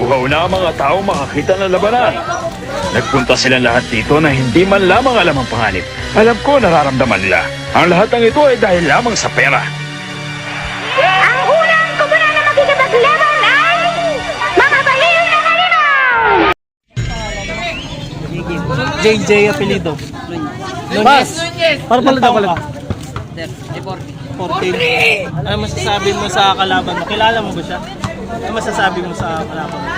Uhaw na ang mga tao makakita ng labanan. Nagpunta silang lahat dito na hindi man lamang alam ang panganib. Alam ko nararamdaman nila. Ang lahat ng ito ay dahil lamang sa pera. Ang unang komunal na makikipaglaban ay mga baliw na halimaw! JJ apelido. Pas! Para pala daw pala. 14. Ano masasabi mo sa kalaban mo? Kilala mo ba siya? Ano masasabi mo sa kalaban mo?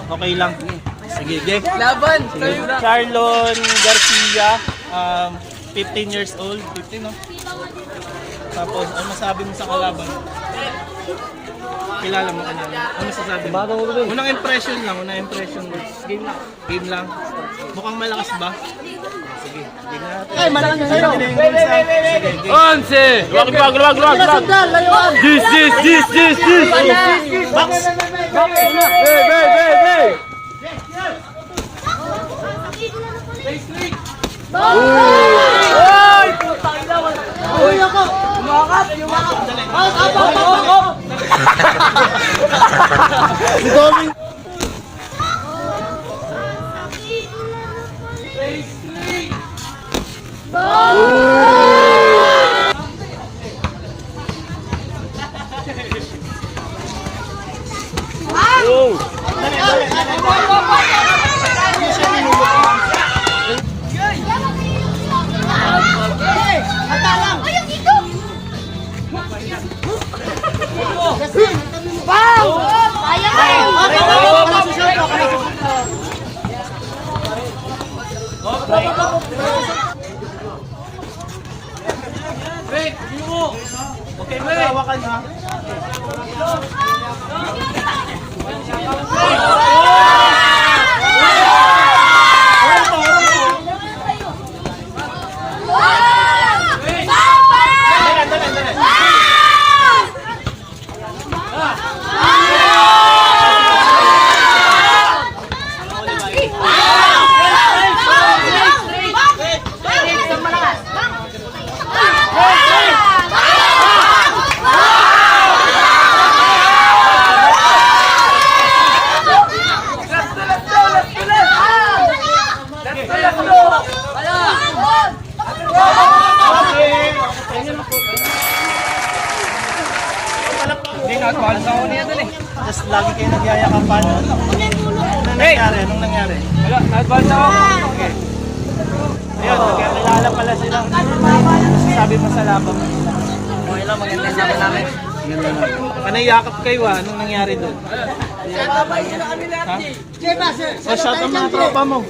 Okay lang. Sige, Ge. Laban! Sige. Charlon Garcia, 15 years old. 15, no? Tapos, ano masasabi mo sa kalaban mo? Kilala mo. Ano masasabi mo? Unang impression lang. Game lang. Game lang. Mukhang malakas ba? Sige. Game natin. Ay, malakas sa'yo. Sige, game. 11! Luwag! Dis! Box! Wow! Sayang! Okay, magkawakan ha. Tapos lagi kayo nagyayakapan. Anong nangyari? Wala, na-advance ako. Okay. Ayun, nagkakilala pala silang sabi mo sa laban mo. Okay lang, maganda yung laban namin. Panayakap kayo anong nangyari doon? Ha? O, shout ang mga tropa mo.